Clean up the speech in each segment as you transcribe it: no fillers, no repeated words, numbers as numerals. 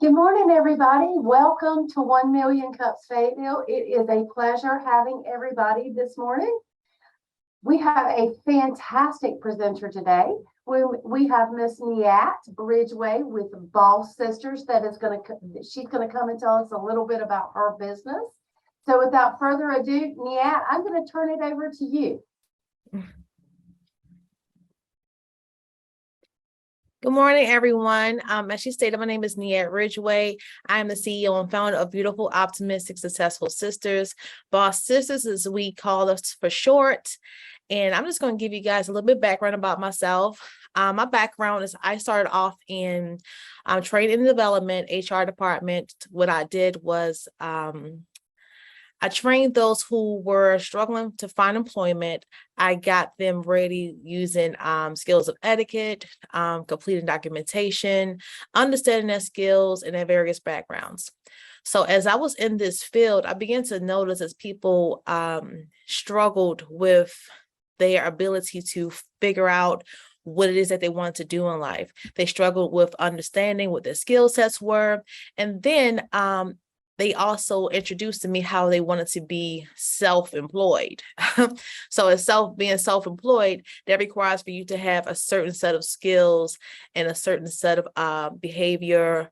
Good morning, everybody. Welcome to 1 Million Cups Fayetteville. It is a pleasure having everybody this morning. We have a fantastic presenter today. We have Miss Neatte Ridgeway with BOSSisters she's going to come and tell us a little bit about her business. So without further ado, Neatte, I'm going to turn it over to you. Good morning, everyone. As she stated, my name is Neatte Ridgeway. I am the CEO and founder of Beautiful, Optimistic, Successful Sisters. BOSSisters, as we call us for short. And I'm just going to give you guys a little bit of background about myself. My background is I started off in training and development, HR department. What I did was I trained those who were struggling to find employment. I got them ready using skills of etiquette, completing documentation, understanding their skills and their various backgrounds. So as I was in this field, I began to notice as people struggled with their ability to figure out what it is that they wanted to do in life. They struggled with understanding what their skill sets were. And then they also introduced to me how they wanted to be self-employed. So as being self-employed, that requires for you to have a certain set of skills and a certain set of behavior,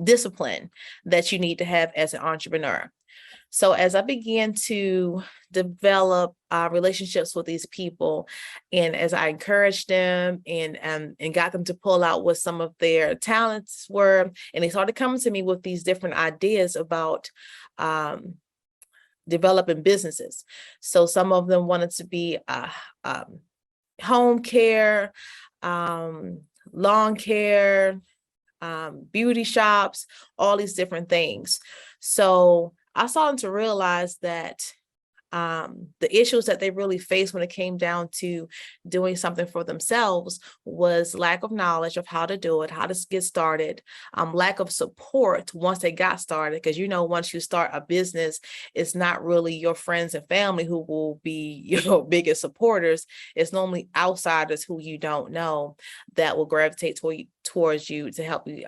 discipline that you need to have as an entrepreneur. So as I began to develop relationships with these people, and as I encouraged them and got them to pull out what some of their talents were, and they started coming to me with these different ideas about developing businesses. So some of them wanted to be home care, lawn care, beauty shops, all these different things. So I started to realize that the issues that they really faced when it came down to doing something for themselves was lack of knowledge of how to do it, how to get started, lack of support once they got started. Because, once you start a business, it's not really your friends and family who will be your biggest supporters. It's normally outsiders who you don't know that will gravitate towards you to help you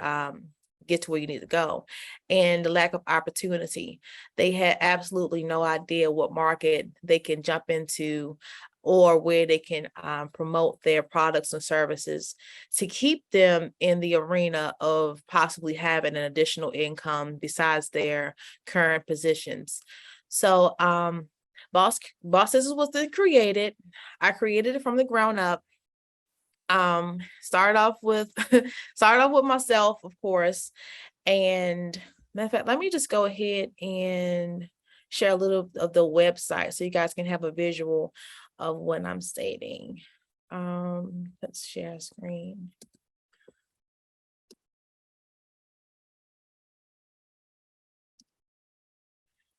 get to where you need to go. And the lack of opportunity. They had absolutely no idea what market they can jump into or where they can promote their products and services to keep them in the arena of possibly having an additional income besides their current positions. So BOSSisters was then created. I created it from the ground up. Started off with myself, of course. And matter of fact, let me just go ahead and share a little of the website so you guys can have a visual of what I'm stating. Let's share screen.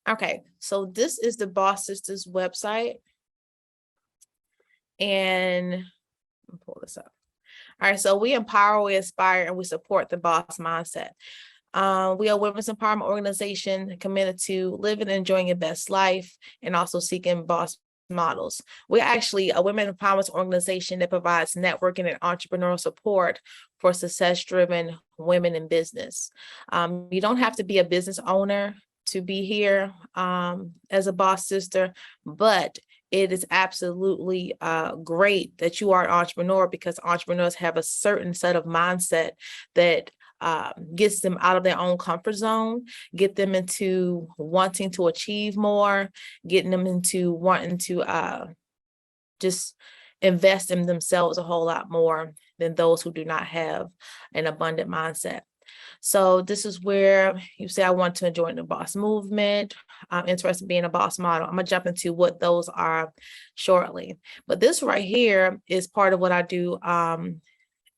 Okay, so this is the BOSSisters website. And pull this up. All right, so we empower, we inspire, and we support the boss mindset. We are a women's empowerment organization committed to living and enjoying your best life and also seeking boss models. We're actually a women empowerment organization that provides networking and entrepreneurial support for success-driven women in business. You don't have to be a business owner to be here as a boss sister, but it is absolutely great that you are an entrepreneur, because entrepreneurs have a certain set of mindset that gets them out of their own comfort zone, get them into wanting to achieve more, getting them into wanting to just invest in themselves a whole lot more than those who do not have an abundant mindset. So this is where you say, I want to join the boss movement. I'm interested in being a boss model. I'm going to jump into what those are shortly. But this right here is part of what I do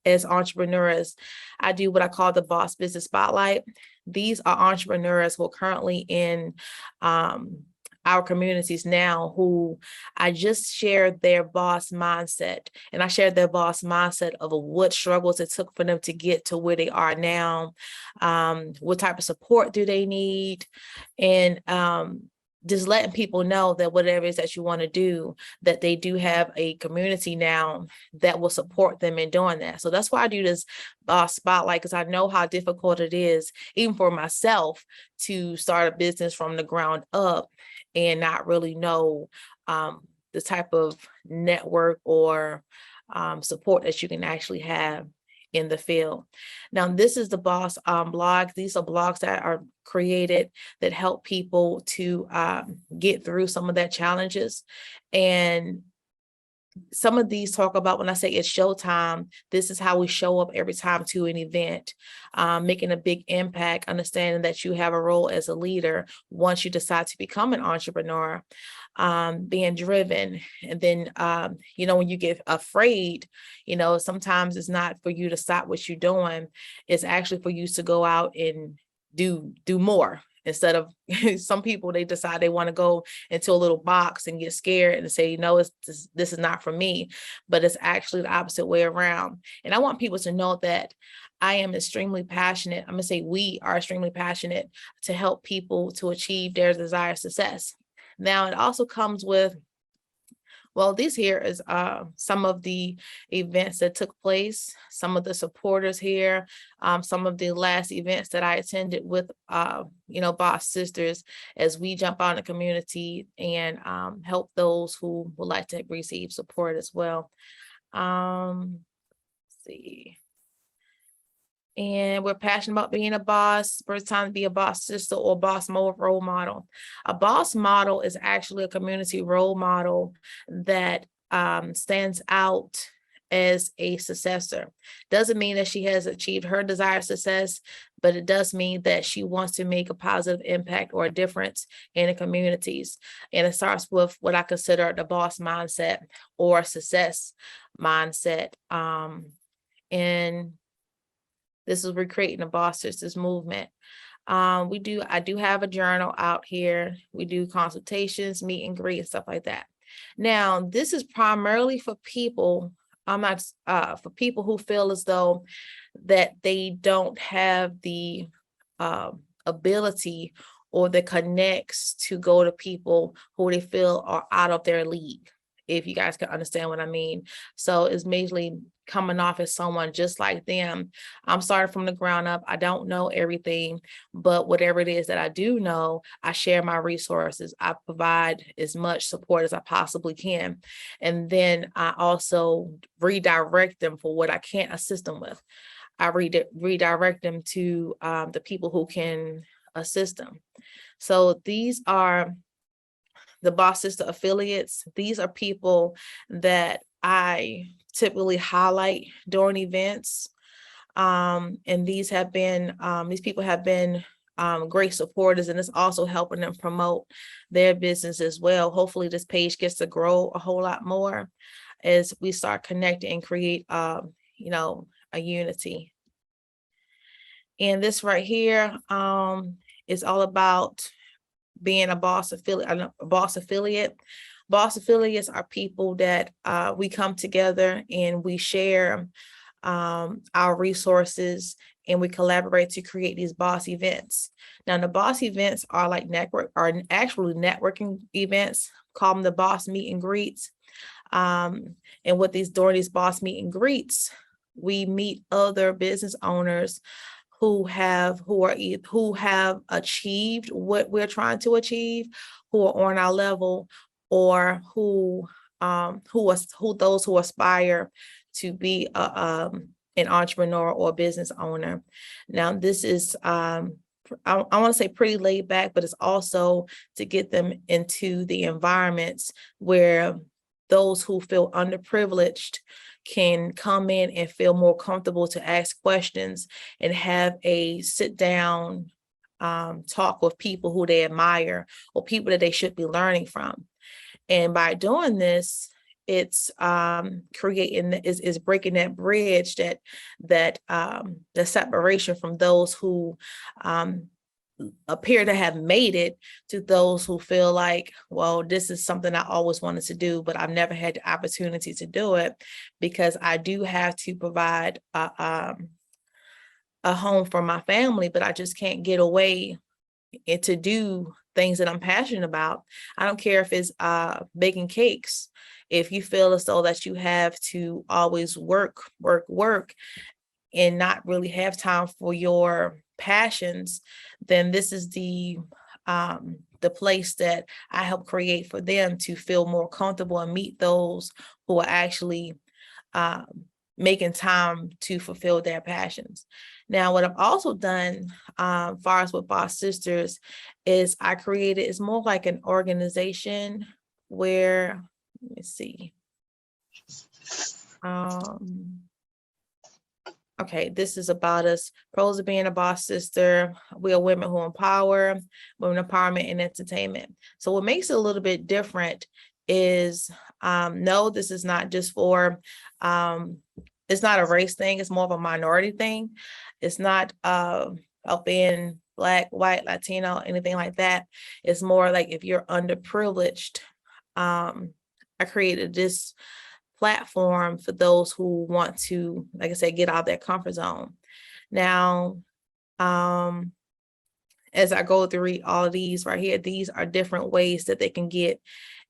as entrepreneurs. I do what I call the Boss Business Spotlight. These are entrepreneurs who are currently in our communities now who I just shared their boss mindset, and I shared their boss mindset of what struggles it took for them to get to where they are now, what type of support do they need, and just letting people know that whatever it is that you want to do, that they do have a community now that will support them in doing that. So that's why I do this spotlight, because I know how difficult it is, even for myself, to start a business from the ground up and not really know the type of network or support that you can actually have in the field. Now, this is the Boss blog. These are blogs that are created that help people to get through some of their challenges. And some of these talk about, when I say it's showtime, this is how we show up every time to an event, making a big impact, understanding that you have a role as a leader once you decide to become an entrepreneur, being driven. And then, when you get afraid, sometimes it's not for you to stop what you're doing. It's actually for you to go out and do more. Instead of some people, they decide they want to go into a little box and get scared and say, no, this is not for me. But it's actually the opposite way around. And I want people to know that I am extremely passionate. I'm going to say we are extremely passionate to help people to achieve their desired success. Now, it also comes with, well, this here is some of the events that took place, some of the supporters here, some of the last events that I attended with, BOSSisters, as we jump out in the community and help those who would like to receive support as well. Let's see. And we're passionate about being a boss. First time to be a boss sister or boss role model. A boss model is actually a community role model that stands out as a successor. Doesn't mean that she has achieved her desired success, but it does mean that she wants to make a positive impact or a difference in the communities. And it starts with what I consider the boss mindset or success mindset. And this is recreating the BOSSisters movement. I do have a journal out here. We do consultations, meet and greet, and stuff like that. Now, this is primarily for people, for people who feel as though that they don't have the ability or the connects to go to people who they feel are out of their league, if you guys can understand what I mean. So it's mainly coming off as someone just like them. I'm starting from the ground up. I don't know everything, but whatever it is that I do know, I share my resources. I provide as much support as I possibly can. And then I also redirect them for what I can't assist them with. I redirect them to the people who can assist them. So these are the BOSSister affiliates. These are people that I typically highlight during events. And these people have been great supporters, and it's also helping them promote their business as well. Hopefully this page gets to grow a whole lot more as we start connecting and create, a unity. And this right here is all about being a boss affiliate. Boss affiliates are people that we come together and we share our resources and we collaborate to create these boss events. Now, the boss events are like actually networking events, call them the boss meet and greets. And during these boss meet and greets, we meet other business owners who have achieved what we're trying to achieve, who are on our level, or who those who aspire to be an entrepreneur or a business owner. Now, this is I want to say pretty laid back, but it's also to get them into the environments where those who feel underprivileged can come in and feel more comfortable to ask questions and have a sit down talk with people who they admire or people that they should be learning from. And by doing this, it's breaking that bridge, that the separation from those who appear to have made it to those who feel like, well, this is something I always wanted to do, but I've never had the opportunity to do it because I do have to provide a home for my family, but I just can't get away to do things that I'm passionate about. I don't care if it's baking cakes. If you feel as though that you have to always work, and not really have time for your passions, then this is the place that I help create for them to feel more comfortable and meet those who are actually making time to fulfill their passions. Now, what I've also done, far as with Boss Sisters, is I created, it's more like an organization where, let me see. Okay, this is about us. Pros of being a boss sister. We are women who empower, women empowerment and entertainment. So what makes it a little bit different is, no, this is not just for, it's not a race thing. It's more of a minority thing. It's not of being Black, white, Latino, anything like that. It's more like if you're underprivileged. I created this platform for those who want to, like I said, get out of their comfort zone. Now, as I go through all of these right here, these are different ways that they can get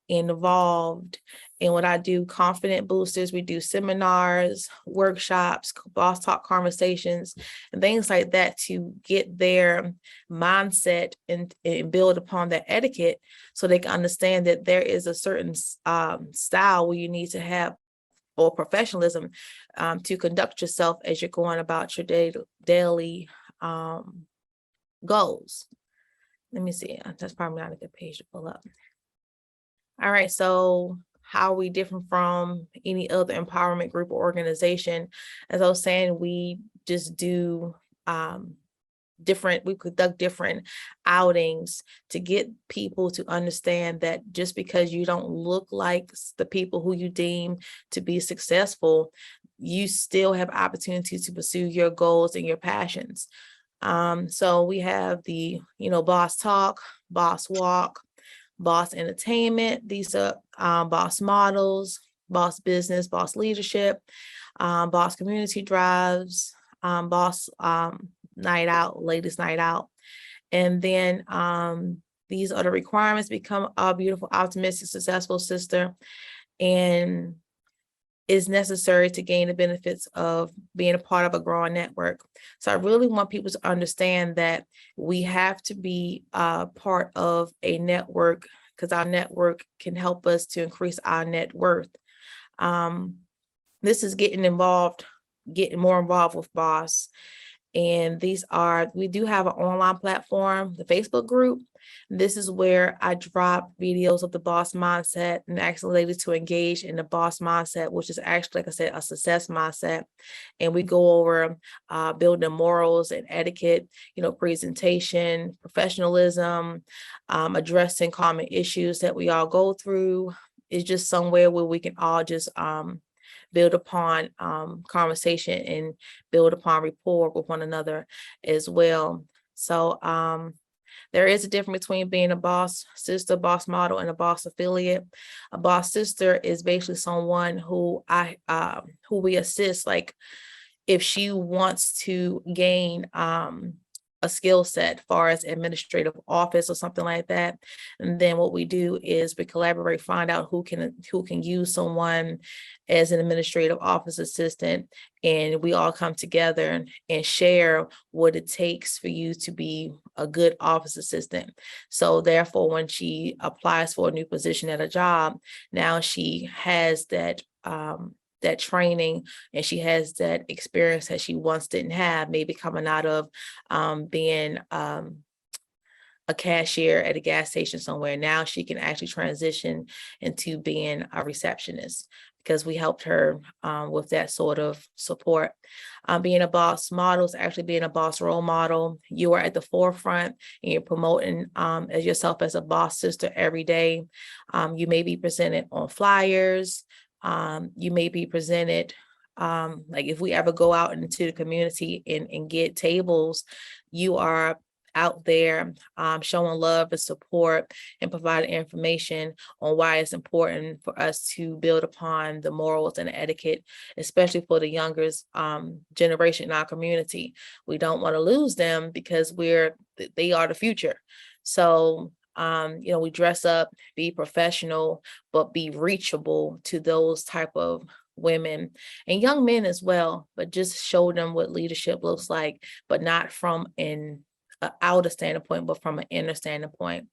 involved in what I do. Confident boosters, we do seminars, workshops, boss talk conversations, and things like that to get their mindset and build upon their etiquette so they can understand that there is a certain style where you need to have, or professionalism, to conduct yourself as you're going about your daily goals. Let me see. That's probably not a good page to pull up. All right. So how are we different from any other empowerment group or organization? As I was saying, we just do we conduct different outings to get people to understand that just because you don't look like the people who you deem to be successful, you still have opportunities to pursue your goals and your passions. So we have the, boss talk, boss walk, boss entertainment. These are boss models, boss business, boss leadership, boss community drives, boss night out, ladies night out. And then these are the requirements: become a beautiful, optimistic, successful sister, and is necessary to gain the benefits of being a part of a growing network. So I really want people to understand that we have to be part of a network, because our network can help us to increase our net worth. This is getting more involved with Boss. And we do have an online platform, the Facebook group. This is where I drop videos of the boss mindset and ask the ladies to engage in the boss mindset, which is actually, like I said, a success mindset. And we go over building morals and etiquette, presentation, professionalism, addressing common issues that we all go through. It's just somewhere where we can all just build upon conversation and build upon rapport with one another as well. So there is a difference between being a boss sister, boss model, and a boss affiliate. A boss sister is basically someone who we assist, like if she wants to gain a skill set far as administrative office or something like that. And then what we do is we collaborate, find out who can use someone as an administrative office assistant, and we all come together and share what it takes for you to be a good office assistant. So therefore, when she applies for a new position at a job, now she has that training, and she has that experience that she once didn't have, maybe coming out of being a cashier at a gas station somewhere. Now she can actually transition into being a receptionist, because we helped her with that sort of support. Being a boss model is actually being a boss role model. You are at the forefront and you're promoting as yourself as a boss sister every day. You may be presented on flyers. You may be presented, like if we ever go out into the community and get tables, you are out there showing love and support and providing information on why it's important for us to build upon the morals and the etiquette, especially for the younger generation in our community. We don't want to lose them, because we're they are the future. So, we dress up, be professional, but be reachable to those type of women and young men as well, but just show them what leadership looks like, but not from an outer standpoint, but from an inner standpoint.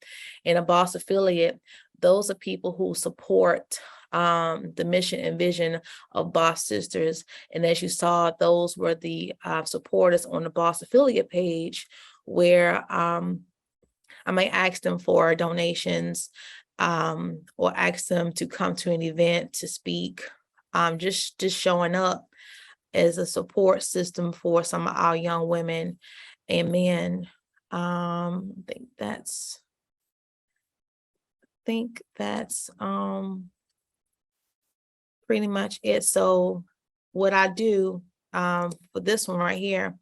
In a Boss affiliate, those are people who support the mission and vision of BOSSisters. And as you saw, those were the supporters on the Boss affiliate page, where I might ask them for donations, or ask them to come to an event to speak, just showing up as a support system for some of our young women and men. I think that's pretty much it. So what I do for this one right here,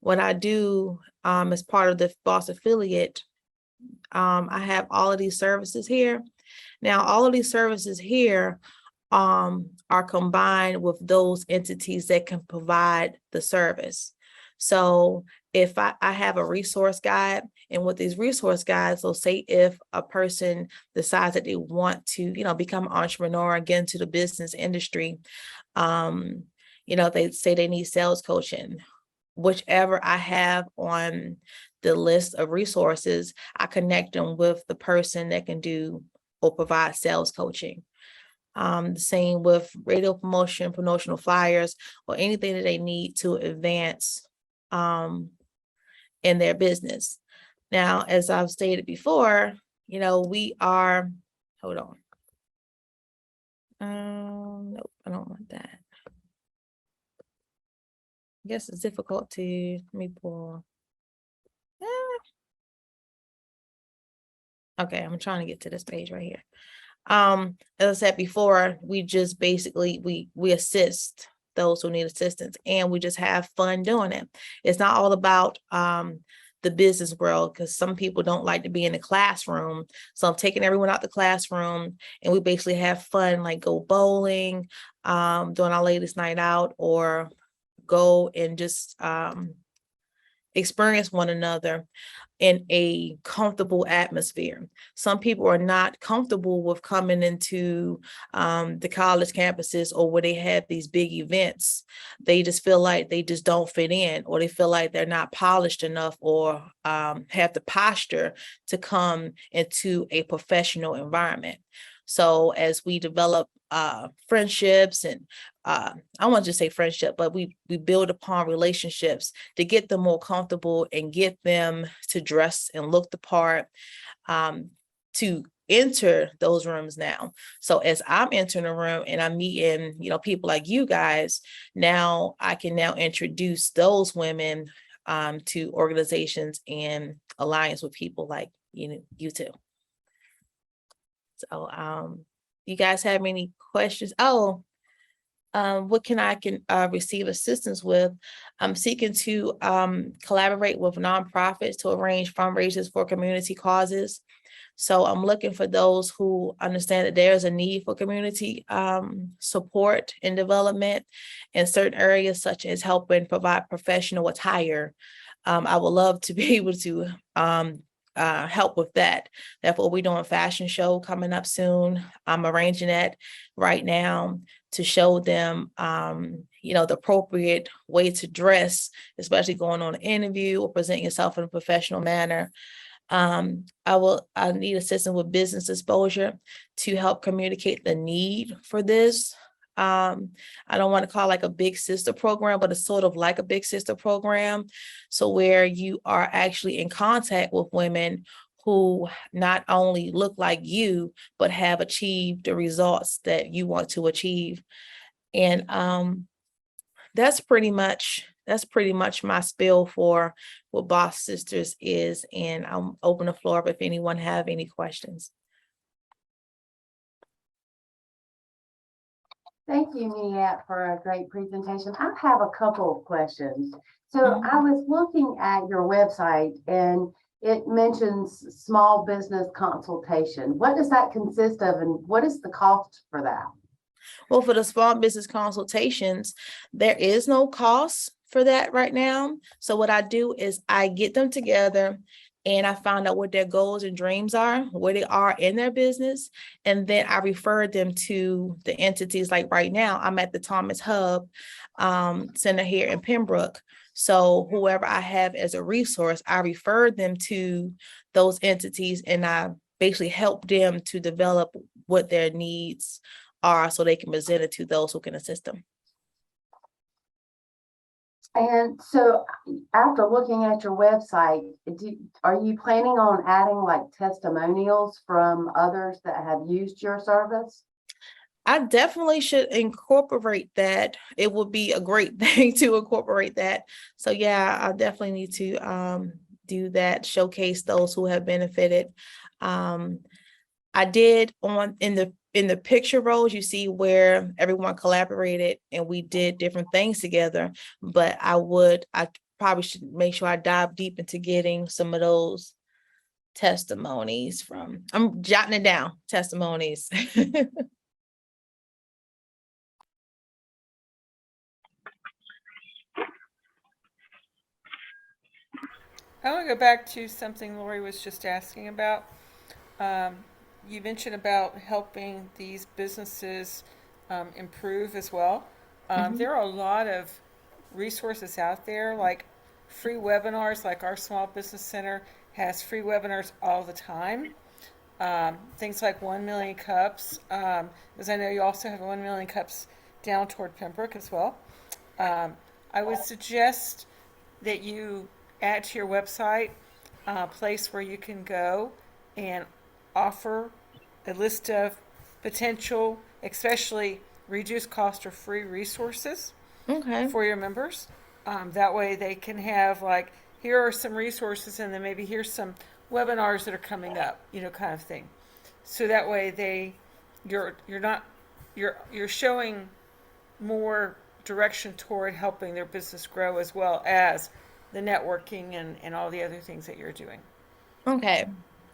what I do as part of the Boss affiliate, I have all of these services here. Now, all of these services here are combined with those entities that can provide the service. So if I have a resource guide, and with these resource guides, so say if a person decides that they want to, become an entrepreneur, get into the business industry, they say they need sales coaching, whichever I have on the list of resources, I connect them with the person that can do or provide sales coaching. The same with radio promotion, promotional flyers, or anything that they need to advance in their business. Now, as I've stated before, we are, hold on. Nope, I don't want that. I guess it's difficult to, let me pull. Okay, I'm trying to get to this page right here. As I said before, we just basically, we assist those who need assistance, and we just have fun doing it. It's not all about the business world, because some people don't like to be in the classroom. So I'm taking everyone out the classroom, and we basically have fun, like go bowling, doing our ladies' night out, or go and just experience one another in a comfortable atmosphere. Some people are not comfortable with coming into the college campuses, or where they have these big events. They just feel like they just don't fit in, or they feel like they're not polished enough, or have the posture to come into a professional environment. So as we develop friendships, and I want to just say friendship, but we build upon relationships to get them more comfortable and get them to dress and look the part, to enter those rooms now. So as I'm entering a room and I'm meeting, people like you guys, now I can now introduce those women to organizations and alliance with people like you too. So you guys have any questions? What can I receive assistance with? I'm seeking to collaborate with nonprofits to arrange fundraisers for community causes. So I'm looking for those who understand that there's a need for community support and development in certain areas, such as helping provide professional attire. I would love to be able to help with that. Therefore, we're doing a fashion show coming up soon. I'm arranging that right now to show them, the appropriate way to dress, especially going on an interview or presenting yourself in a professional manner. I need assistance with business exposure to help communicate the need for this. I don't want to call it like a big sister program, but it's sort of like a big sister program. So where you are actually in contact with women who not only look like you, but have achieved the results that you want to achieve. And that's pretty much my spiel for what BOSSisters is. And I'll open the floor up if anyone have any questions. Thank you, Neatte, for a great presentation. I have a couple of questions. So I was looking at your website, and it mentions small business consultation. What does that consist of, and what is the cost for that? Well, for the small business consultations, there is no cost. for that right now. So what I do is I get them together and I find out what their goals and dreams are, where they are in their business. And then I refer them to the entities. Like right now, I'm at the Thomas Hub Center here in Pembroke. So whoever I have as a resource, I refer them to those entities and I basically help them to develop what their needs are so they can present it to those who can assist them. And so after looking at your website, are you planning on adding like testimonials from others that have used your service? I definitely should incorporate that. It would be a great thing to incorporate that. So yeah, I definitely need to do that, showcase those who have benefited. I did in the picture roles, you see where everyone collaborated and we did different things together, but I probably should make sure I dive deep into getting some of those testimonies from, I'm jotting it down, testimonies. I want to go back to something Lori was just asking about. You mentioned about helping these businesses improve as well. There are a lot of resources out there, like free webinars, like our Small Business Center has free webinars all the time. Things like 1 Million Cups, because I know you also have 1 Million Cups down toward Pembroke as well. I would suggest that you add to your website a place where you can go and offer a list of potential, especially reduced cost or free resources Okay. for your members. That way they can have like, here are some resources and then maybe here's some webinars that are coming up, kind of thing. So that way you're showing more direction toward helping their business grow as well as the networking and all the other things that you're doing. Okay.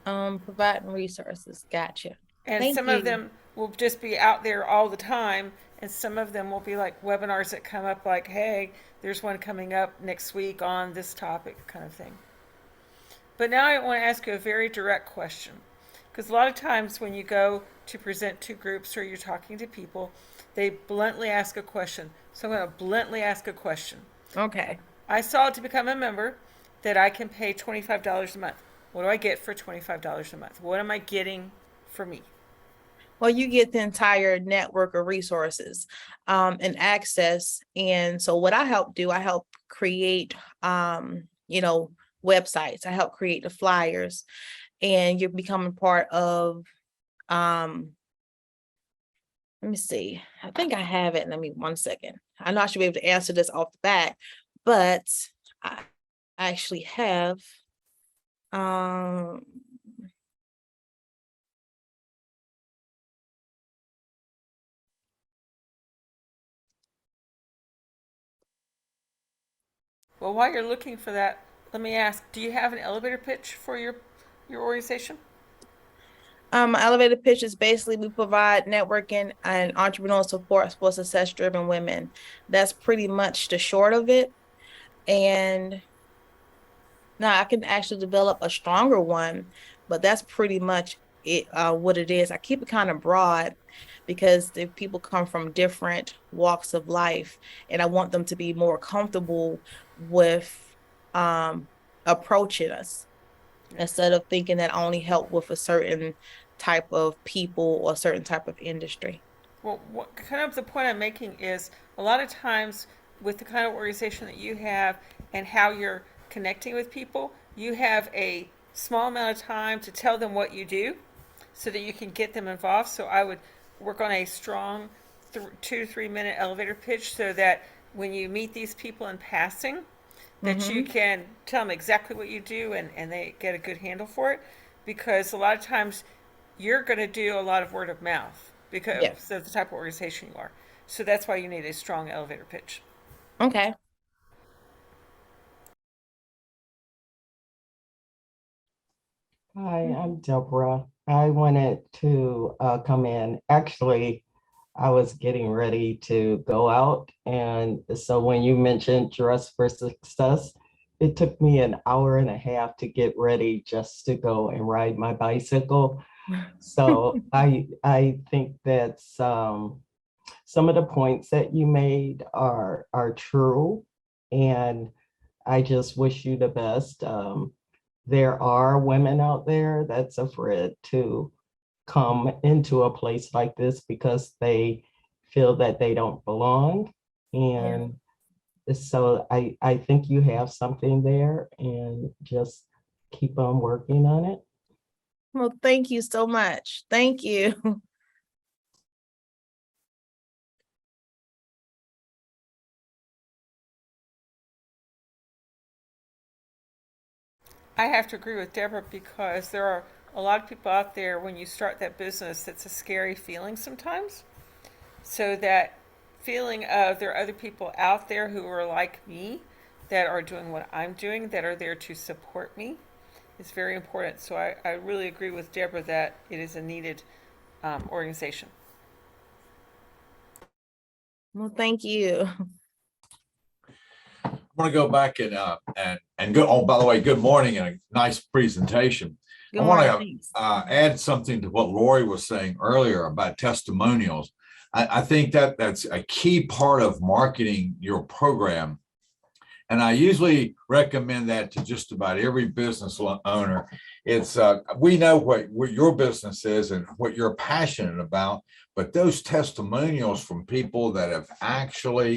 Providing resources. Gotcha. And Thank some of you. them will just be out there all the time, and some of them will be like webinars that come up like, hey, there's one coming up next week on this topic, kind of thing. But now I want to ask you a very direct question, because a lot of times when you go to present to groups or you're talking to people, they bluntly ask a question. So I'm going to bluntly ask a question. Okay. I saw to become a member that I can pay $25 a month. What do I get for $25 a month? What am I getting for me? Well, you get the entire network of resources and access. And so what I help do, I help create, websites. I help create the flyers and you're becoming part of, let me see, I think I have it. Let me 1 second. I know I should be able to answer this off the bat, but I actually have, Well, while you're looking for that, let me ask, do you have an elevator pitch for your organization? Elevator pitch is basically we provide networking and entrepreneurial support for success-driven women. That's pretty much the short of it. And now I can actually develop a stronger one, but that's pretty much it, what it is. I keep it kind of broad because the people come from different walks of life, and I want them to be more comfortable with approaching us instead of thinking that I only help with a certain type of people or a certain type of industry. Well, what kind of the point I'm making is a lot of times with the kind of organization that you have and how you're connecting with people, you have a small amount of time to tell them what you do so that you can get them involved. So I would work on a strong 2 to 3 minute elevator pitch so that when you meet these people in passing, that you can tell them exactly what you do and they get a good handle for it. Because a lot of times you're going to do a lot of word of mouth because Yes. of the type of organization you are. So that's why you need a strong elevator pitch. Okay. Hi, I'm Deborah. I wanted to come in. Actually, I was getting ready to go out. And so when you mentioned Dress for Success, it took me an hour and a half to get ready just to go and ride my bicycle. So I think that's some of the points that you made are true. And I just wish you the best. There are women out there that's afraid to come into a place like this because they feel that they don't belong. Yeah. And so I think you have something there and just keep on working on it. Well, thank you so much. Thank you. I have to agree with Deborah because there are a lot of people out there when you start that business, it's a scary feeling sometimes. So that feeling of there are other people out there who are like me that are doing what I'm doing, that are there to support me is very important. So I really agree with Deborah that it is a needed organization. Well, thank you. I want to go back and go. Oh, by the way, good morning and a nice presentation. Good I want morning. to Thanks. add something to what Lori was saying earlier about testimonials. I think that that's a key part of marketing your program. And I usually recommend that to just about every business owner. It's we know what your business is and what you're passionate about, but those testimonials from people that have actually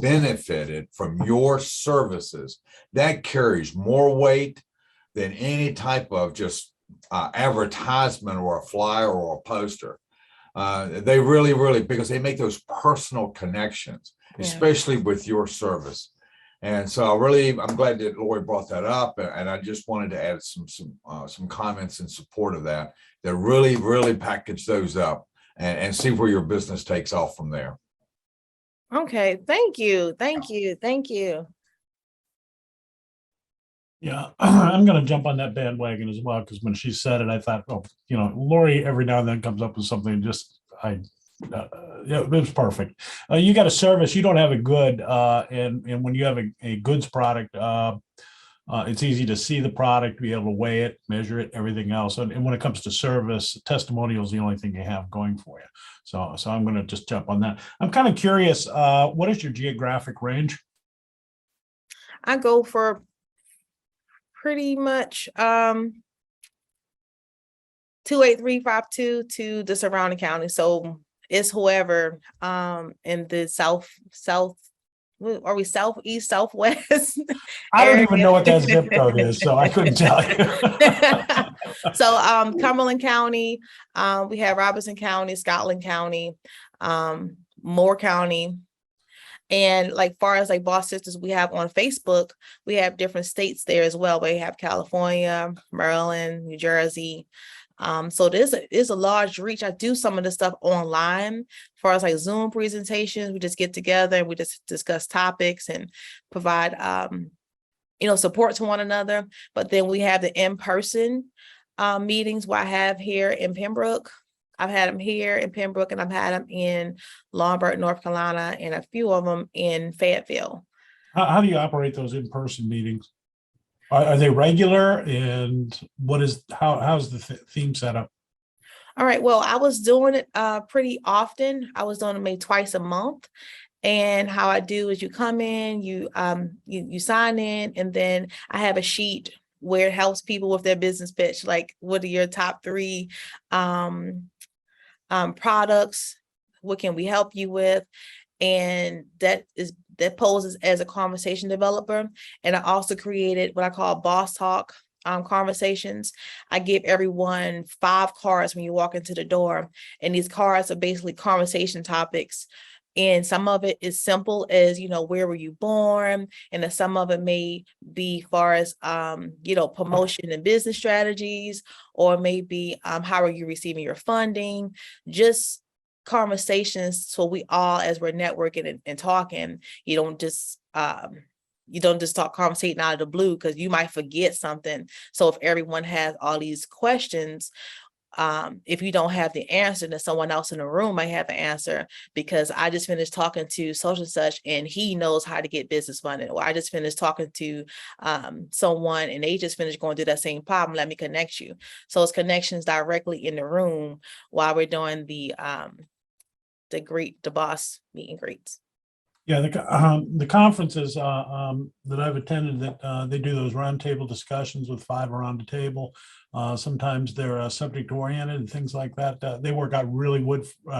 benefited from your services, that carries more weight than any type of just advertisement or a flyer or a poster. They really, because they make those personal connections, Yeah. especially with your service. And so I'm glad that Lori brought that up, and I just wanted to add some comments in support of that really package those up and see where your business takes off from there. Okay. Thank you. Thank you. Thank you. Yeah, I'm going to jump on that bandwagon as well, because when she said it, I thought, oh, Lori every now and then comes up with something yeah, it was perfect. You got a service, you don't have a good, and when you have a goods product, it's easy to see the product, be able to weigh it, measure it, everything else. And when it comes to service, testimonial is the only thing you have going for you. So I'm going to just jump on that. I'm kind of curious, what is your geographic range? I go for pretty much 28352 to the surrounding county. So it's whoever in the south, are we southeast, southwest? I don't even area? know what that zip code is, so I couldn't tell you. So Cumberland County, we have Robertson County, Scotland County, Moore County. And like far as like BOSSisters, we have on Facebook, we have different states there as well. We have California, Maryland, New Jersey. So there's a large reach. I do some of the stuff online, as far as like Zoom presentations. We just get together and we just discuss topics and provide support to one another. But then we have the in-person meetings where I have here in Pembroke. I've had them here in Pembroke, and I've had them in Lombard, North Carolina, and a few of them in Fayetteville. How do you operate those in-person meetings? Are they regular, and how's the theme set up? All right. Well, I was doing it pretty often. I was doing it maybe twice a month. And how I do is you come in, you sign in, and then I have a sheet where it helps people with their business pitch. Like, what are your top 3 products? What can we help you with? And that poses as a conversation developer. And I also created what I call boss talk conversations. I give everyone 5 cards when you walk into the door, and these cards are basically conversation topics. And some of it is simple as, where were you born? And then some of it may be far as, promotion and business strategies, or maybe how are you receiving your funding? Just conversations, so we all, as we're networking and talking, you don't just talk conversating out of the blue, because you might forget something. So if everyone has all these questions, If you don't have the answer, then someone else in the room might have the answer, because I just finished talking to such and such and he knows how to get business funding, or I just finished talking to someone and they just finished going through that same problem. Let me connect you. So it's connections directly in the room while we're doing the boss meet and greets. Yeah, the conferences that I've attended, that they do those roundtable discussions with 5 around the table. Sometimes they're subject oriented and things like that. They work out really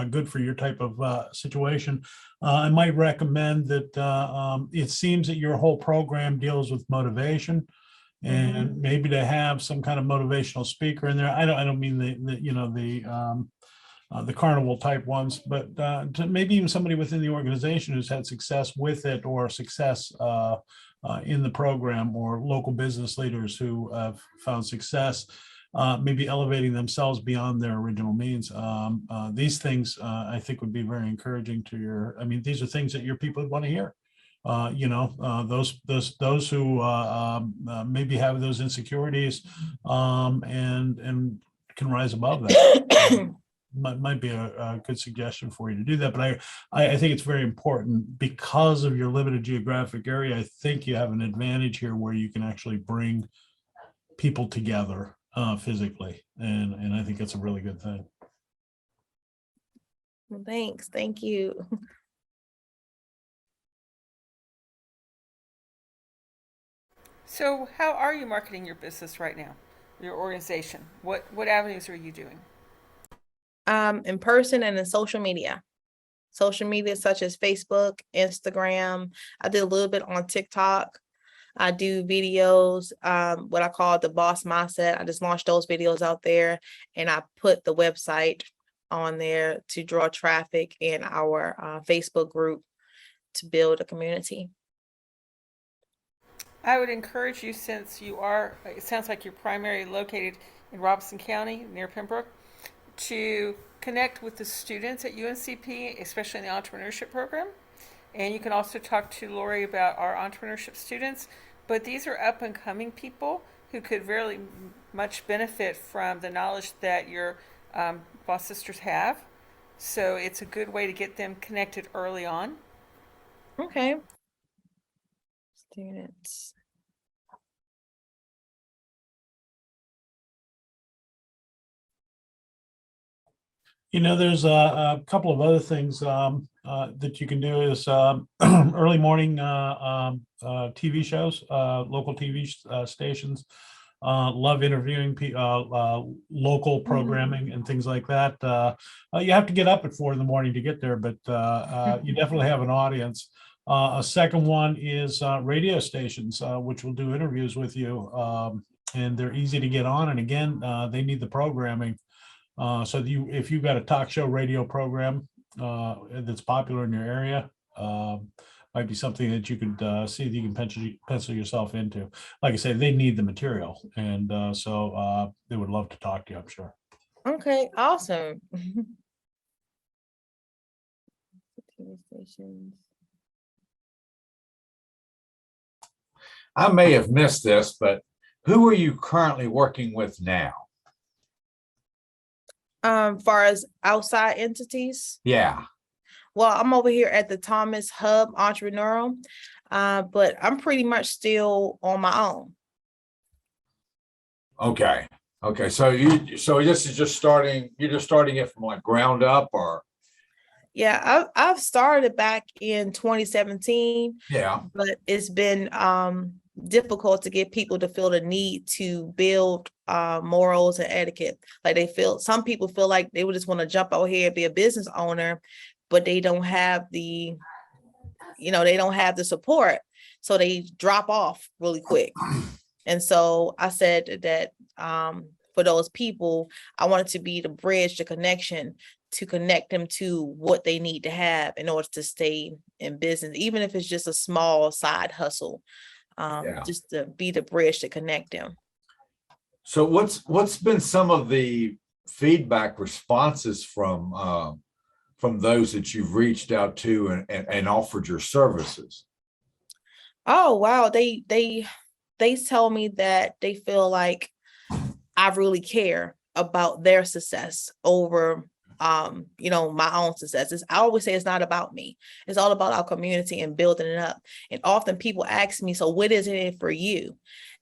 good for your type of situation. I might recommend that it seems that your whole program deals with motivation, and maybe to have some kind of motivational speaker in there. I don't mean the carnival type ones, but to maybe even somebody within the organization who's had success with it, or success in the program, or local business leaders who have found success, maybe elevating themselves beyond their original means. These things I think would be very encouraging to your, I mean, these are things that your people would want to hear. Those who maybe have those insecurities and can rise above that. Might be a good suggestion for you to do that. But I think it's very important, because of your limited geographic area. I think you have an advantage here where you can actually bring people together physically. And I think that's a really good thing. Well, thanks. Thank you. So how are you marketing your business right now, your organization? What avenues are you doing? In person and in social media. Social media such as Facebook, Instagram. I did a little bit on TikTok. I do videos, what I call the boss mindset. I just launched those videos out there, and I put the website on there to draw traffic in our Facebook group to build a community. I would encourage you, since you are, it sounds like you're primarily located in Robeson County near Pembroke, to connect with the students at UNCP, especially in the entrepreneurship program. And you can also talk to Lori about our entrepreneurship students. But these are up and coming people who could very much benefit from the knowledge that your Boss Sisters have. So it's a good way to get them connected early on. Okay. Students. There's a couple of other things that you can do is early morning TV shows, local TV stations. Love interviewing local programming and things like that. You have to get up at 4 a.m. to get there, but you definitely have an audience. A second one is radio stations, which will do interviews with you, and they're easy to get on. And again, they need the programming. So if you've got a talk show radio program that's popular in your area, might be something that you could see if you can pencil yourself into. Like I say, they need the material, and so they would love to talk to you, I'm sure. Okay, awesome. I may have missed this, but who are you currently working with now? Far as outside entities, Yeah. well, I'm over here at the Thomas Hub Entrepreneurial, but I'm pretty much still on my own. Okay. Okay. So this is just starting, you're just starting it from like ground up, or? Yeah, I've started back in 2017. Yeah. But it's been difficult to get people to feel the need to build morals and etiquette. Like some people feel like they would just want to jump out here and be a business owner, but they don't have the support. So they drop off really quick. And so I said that for those people, I wanted to be the bridge, the connection, to connect them to what they need to have in order to stay in business, even if it's just a small side hustle, just to be the bridge to connect them. So what's been some of the feedback responses from those that you've reached out to and offered your services? Oh, wow. They tell me that they feel like I really care about their success over my own successes. I always say it's not about me. It's all about our community and building it up. And often people ask me, so what is it for you?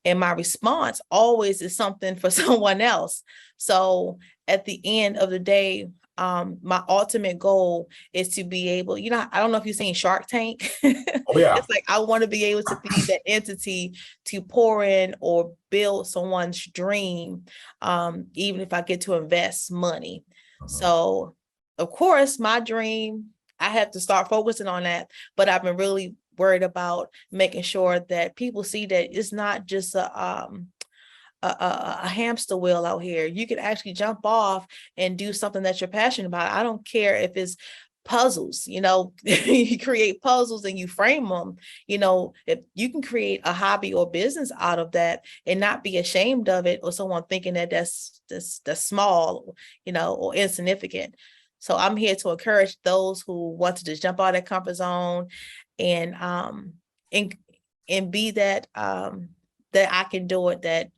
And my response always is something for someone else. So at the end of the day, my ultimate goal is to be able, I don't know if you've seen Shark Tank. Oh, yeah. It's like, I want to be able to be that entity to pour in or build someone's dream, even if I get to invest money. So of course, my dream, I have to start focusing on that, but I've been really worried about making sure that people see that it's not just a hamster wheel out here. You can actually jump off and do something that you're passionate about. I don't care if it's puzzles, you create puzzles and you frame them, if you can create a hobby or business out of that and not be ashamed of it, or someone thinking that that's small, or insignificant. So I'm here to encourage those who want to just jump out of their comfort zone and be that I can do it, that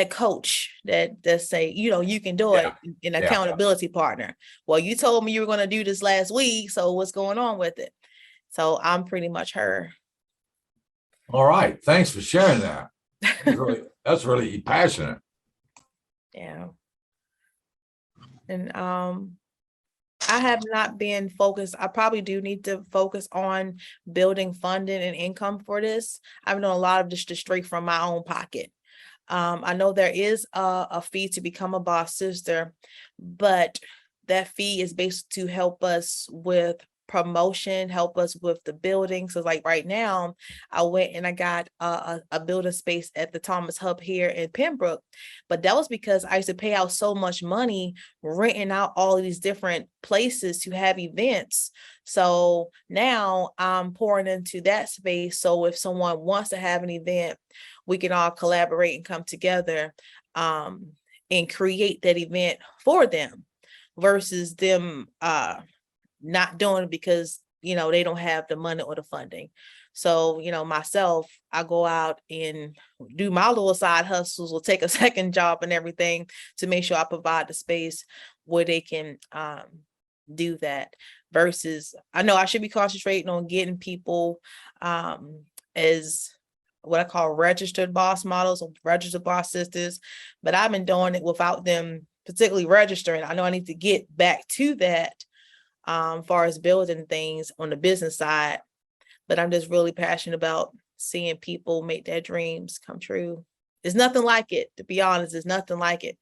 coach that say, you can do it, an accountability partner. Well, you told me you were going to do this last week, so what's going on with it? So I'm pretty much her. All right. Thanks for sharing that. That's really passionate. Yeah. And I have not been focused. I probably do need to focus on building funding and income for this. I've done a lot of this just straight from my own pocket. I know there is a fee to become a Boss Sister, but that fee is based to help us with promotion, help us with the building. So like right now, I went and I got a building space at the Thomas Hub here in Pembroke, but that was because I used to pay out so much money renting out all of these different places to have events. So now I'm pouring into that space. So if someone wants to have an event, we can all collaborate and come together and create that event for them versus them not doing it because, they don't have the money or the funding. So, myself, I go out and do my little side hustles or take a second job and everything to make sure I provide the space where they can do that versus I know I should be concentrating on getting people as what I call registered boss models or registered boss sisters, but I've been doing it without them particularly registering. I know I need to get back to that far as building things on the business side, but I'm just really passionate about seeing people make their dreams come true. There's nothing like it, to be honest, there's nothing like it.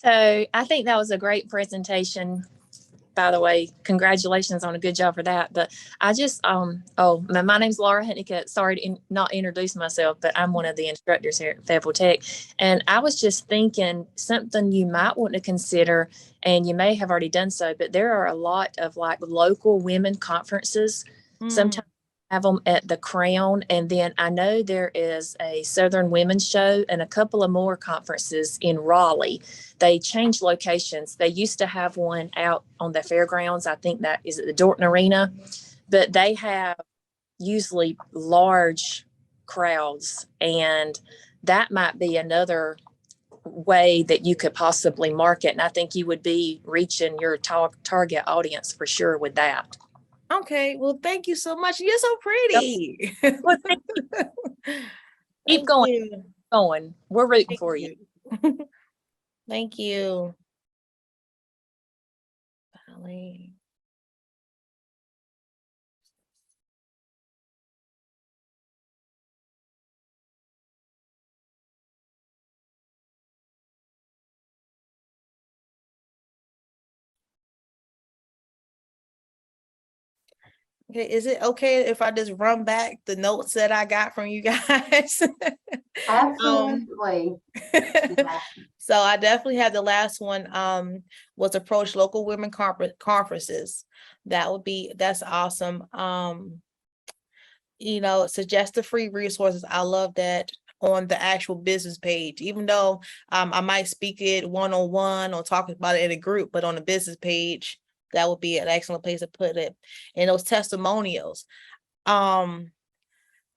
So I think that was a great presentation. By the way, congratulations on a good job for that. But I just, my name's Laura Honeycutt. Sorry to not introduce myself, but I'm one of the instructors here at Fayetteville Tech. And I was just thinking something you might want to consider, and you may have already done so, but there are a lot of like local women conferences. Sometimes have them at the Crown. And then I know there is a Southern Women's Show and a couple of more conferences in Raleigh. They changed locations. They used to have one out on the fairgrounds. I think that is at the Dorton Arena, but they have usually large crowds, and that might be another way that you could possibly market. And I think you would be reaching your target audience for sure with that. Okay, well, thank you so much. You're so pretty. Well, thank you. Keep going. We're rooting for you. Thank you. Valerie. Okay, is it okay if I just run back the notes that I got from you guys? Absolutely. So I definitely had the last one was approach local women conferences. That's awesome. Suggest the free resources. I love that on the actual business page, even though I might speak it one-on-one or talk about it in a group, but on the business page, that would be an excellent place to put it. And those testimonials.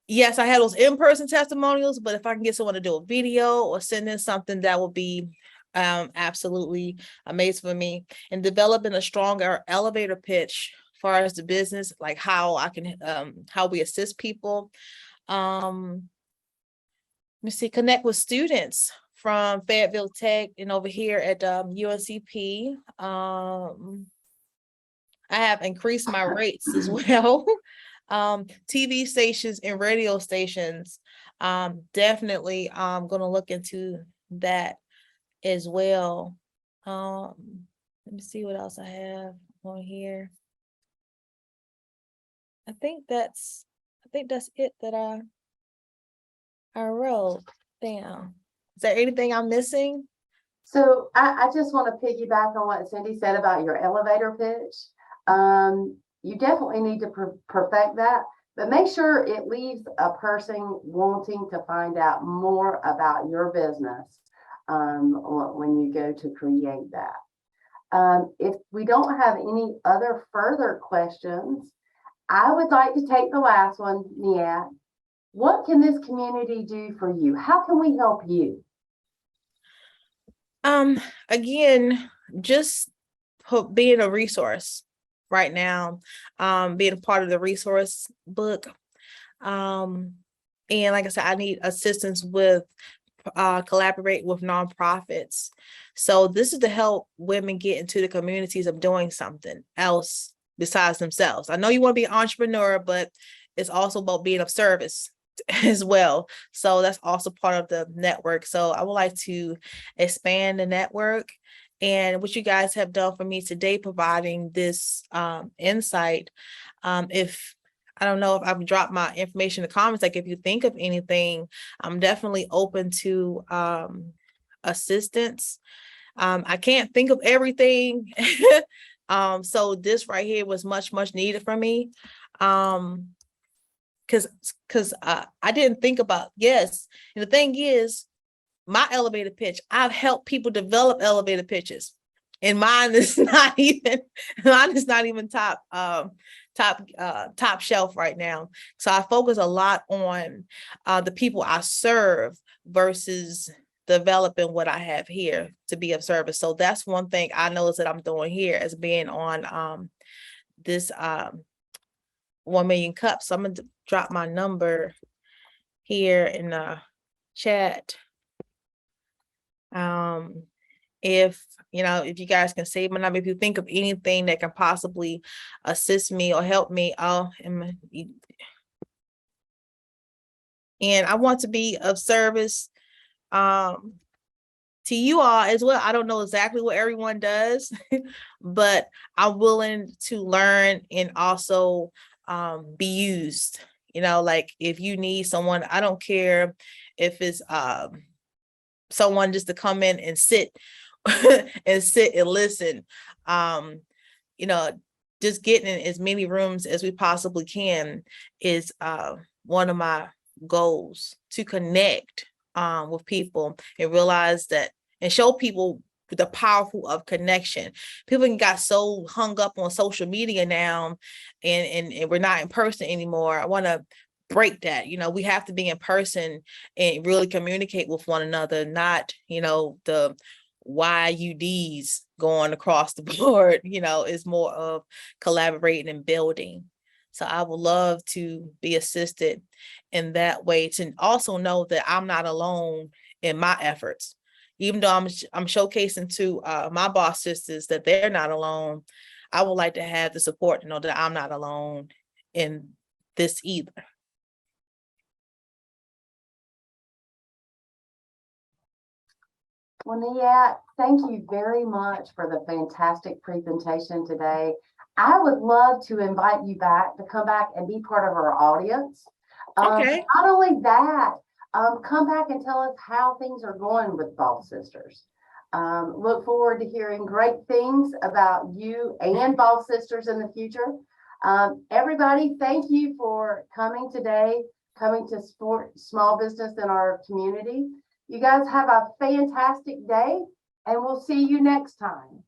Yes, I had those in-person testimonials, but if I can get someone to do a video or send in something, that would be absolutely amazing for me. And developing a stronger elevator pitch as far as the business, like how I can how we assist people. Let me see, connect with students from Fayetteville Tech and over here at UNCP. I have increased my rates as well. TV stations and radio stations. Definitely I'm gonna look into that as well. Let me see what else I have on here. I think that's it that I wrote down. Is there anything I'm missing? So I just want to piggyback on what Cindy said about your elevator pitch. You definitely need to perfect that, but make sure it leaves a person wanting to find out more about your business when you go to create that. If we don't have any other further questions, I would like to take the last one, Neatte. What can this community do for you? How can we help you? Again, just being a resource right now, being a part of the resource book. And like I said, I need assistance with collaborate with nonprofits. So this is to help women get into the communities of doing something else besides themselves. I know you want to be an entrepreneur, but it's also about being of service as well. So that's also part of the network. So I would like to expand the network, and what you guys have done for me today, providing this insight. If I don't know if I've dropped my information in the comments, like if you think of anything, I'm definitely open to assistance. I can't think of everything. So this right here was much needed for me. Because I didn't think about, yes. And the thing is, my elevator pitch, I've helped people develop elevator pitches, and mine is not even top shelf right now. So I focus a lot on the people I serve versus developing what I have here to be of service. So that's one thing I know that I'm doing here as being on this 1 million cups. So I'm gonna drop my number here in the chat. If you guys can save my number, if you think of anything that can possibly assist me or help me, and I want to be of service to you all as well. I don't know exactly what everyone does, but I'm willing to learn and also be used. Like if you need someone, I don't care if it's someone just to come in and sit and listen. Just getting in as many rooms as we possibly can is one of my goals, to connect with people and realize that, and show people the powerful of connection. People got so hung up on social media now, and we're not in person anymore. I want to break that. We have to be in person and really communicate with one another, not the YUDs going across the board. It's more of collaborating and building. So I would love to be assisted in that way, to also know that I'm not alone in my efforts. Even though I'm showcasing to my boss sisters that they're not alone, I would like to have the support to know that I'm not alone in this either. Well, Neatte, thank you very much for the fantastic presentation today. I would love to invite you back to come back and be part of our audience. Okay. Not only that, come back and tell us how things are going with BOSSisters. Look forward to hearing great things about you and BOSSisters in the future. Everybody, thank you for coming today, coming to support small business in our community. You guys have a fantastic day, and we'll see you next time.